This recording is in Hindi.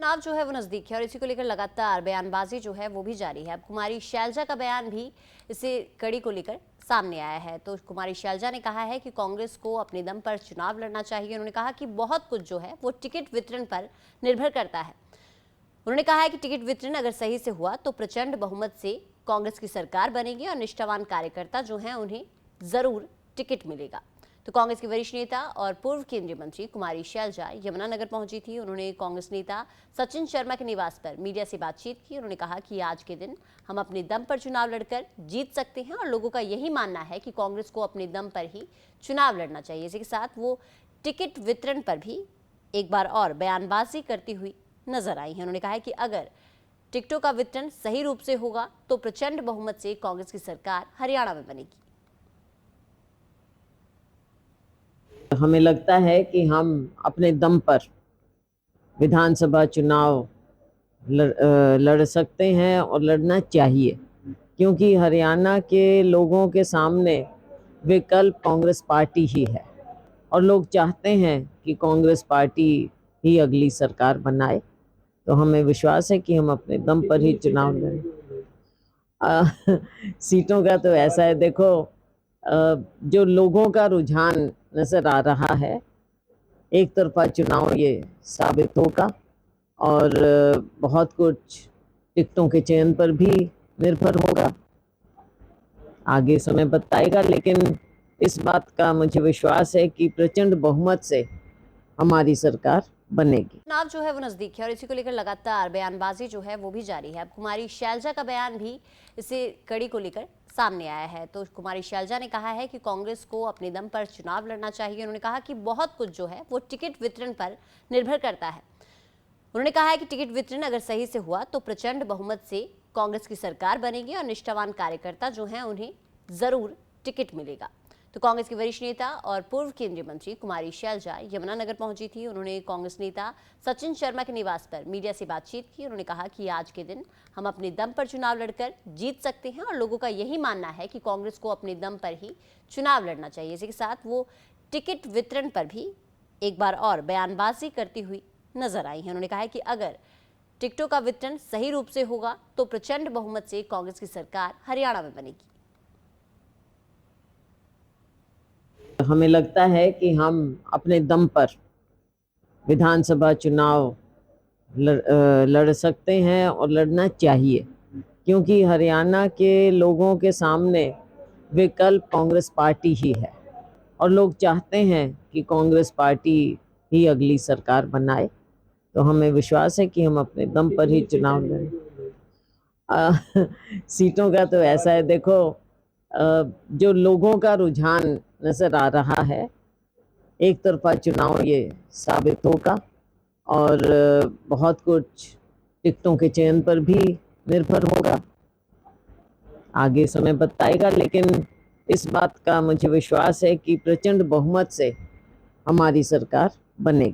चुनाव जो है वो नजदीक है और इसी को लेकर लगातार बयानबाजी जो है वो भी जारी है। अब कुमारी शैलजा का बयान भी इसी कड़ी को लेकर सामने आया है। तो कुमारी शैलजा ने कहा है कि कांग्रेस को अपने दम पर चुनाव लड़ना चाहिए। उन्होंने कहा कि बहुत कुछ जो है वो टिकट वितरण पर निर्भर करता है। उन्होंने कहा है कि टिकट वितरण अगर सही से हुआ तो प्रचंड बहुमत से कांग्रेस की सरकार बनेगी और निष्ठावान कार्यकर्ता जो हैं उन्हें जरूर टिकट मिलेगा। तो कांग्रेस के वरिष्ठ नेता और पूर्व केंद्रीय मंत्री कुमारी शैलजा यमुनानगर पहुंची थी। उन्होंने कांग्रेस नेता सचिन शर्मा के निवास पर मीडिया से बातचीत की। उन्होंने कहा कि आज के दिन हम अपने दम पर चुनाव लड़कर जीत सकते हैं और लोगों का यही मानना है कि कांग्रेस को अपने दम पर ही चुनाव लड़ना चाहिए। इसी के साथ वो टिकट वितरण पर भी एक बार और बयानबाजी करती हुई नजर आई है। उन्होंने कहा है कि अगर टिकटों का वितरण सही रूप से होगा तो प्रचंड बहुमत से कांग्रेस की सरकार हरियाणा में बनेगी। हमें लगता है कि हम अपने दम पर विधानसभा चुनाव लड़ सकते हैं और लड़ना चाहिए, क्योंकि हरियाणा के लोगों के सामने विकल्प कांग्रेस पार्टी ही है और लोग चाहते हैं कि कांग्रेस पार्टी ही अगली सरकार बनाए। तो हमें विश्वास है कि हम अपने दम पर ही चुनाव लड़ें। सीटों का तो ऐसा है, देखो, जो लोगों का रुझान नजर आ रहा है, एक तरफा चुनाव ये साबित होगा और बहुत कुछ टिकटों के चयन पर भी निर्भर होगा। आगे समय बताएगा, लेकिन इस बात का मुझे विश्वास है कि प्रचंड बहुमत से हमारी सरकार बनेगी। चुनाव जो है वो नजदीक है और इसी को लेकर लगातार बयानबाजी जो है वो भी जारी है। अब कुमारी शैलजा का बयान भी इसी कड़ी को लेकर सामने आया है। तो कुमारी शैलजा ने कहा है कि कांग्रेस को अपने दम पर चुनाव लड़ना चाहिए। उन्होंने कहा कि बहुत कुछ जो है वो टिकट वितरण पर निर्भर करता है। उन्होंने कहा है कि टिकट वितरण अगर सही से हुआ तो प्रचंड बहुमत से कांग्रेस की सरकार बनेगी और निष्ठावान कार्यकर्ता जो हैं उन्हें जरूर टिकट मिलेगा। तो कांग्रेस के वरिष्ठ नेता और पूर्व केंद्रीय मंत्री कुमारी शैलजा यमुनानगर पहुंची थी। उन्होंने कांग्रेस नेता सचिन शर्मा के निवास पर मीडिया से बातचीत की। उन्होंने कहा कि आज के दिन हम अपने दम पर चुनाव लड़कर जीत सकते हैं और लोगों का यही मानना है कि कांग्रेस को अपने दम पर ही चुनाव लड़ना चाहिए। इसी के साथ वो टिकट वितरण पर भी एक बार और बयानबाजी करती हुई नजर आई है। उन्होंने कहा है कि अगर टिकटों का वितरण सही रूप से होगा तो प्रचंड बहुमत से कांग्रेस की सरकार हरियाणा में बनेगी। हमें लगता है कि हम अपने दम पर विधानसभा चुनाव लड़ सकते हैं और लड़ना चाहिए, क्योंकि हरियाणा के लोगों के सामने विकल्प कांग्रेस पार्टी ही है और लोग चाहते हैं कि कांग्रेस पार्टी ही अगली सरकार बनाए। तो हमें विश्वास है कि हम अपने दम पर ही चुनाव लड़ें। सीटों का तो ऐसा है, देखो, जो लोगों का रुझान नजर आ रहा है, एक तरफा चुनाव ये साबित होगा और बहुत कुछ टिकटों के चयन पर भी निर्भर होगा। आगे समय बताएगा, लेकिन इस बात का मुझे विश्वास है कि प्रचंड बहुमत से हमारी सरकार बनेगी।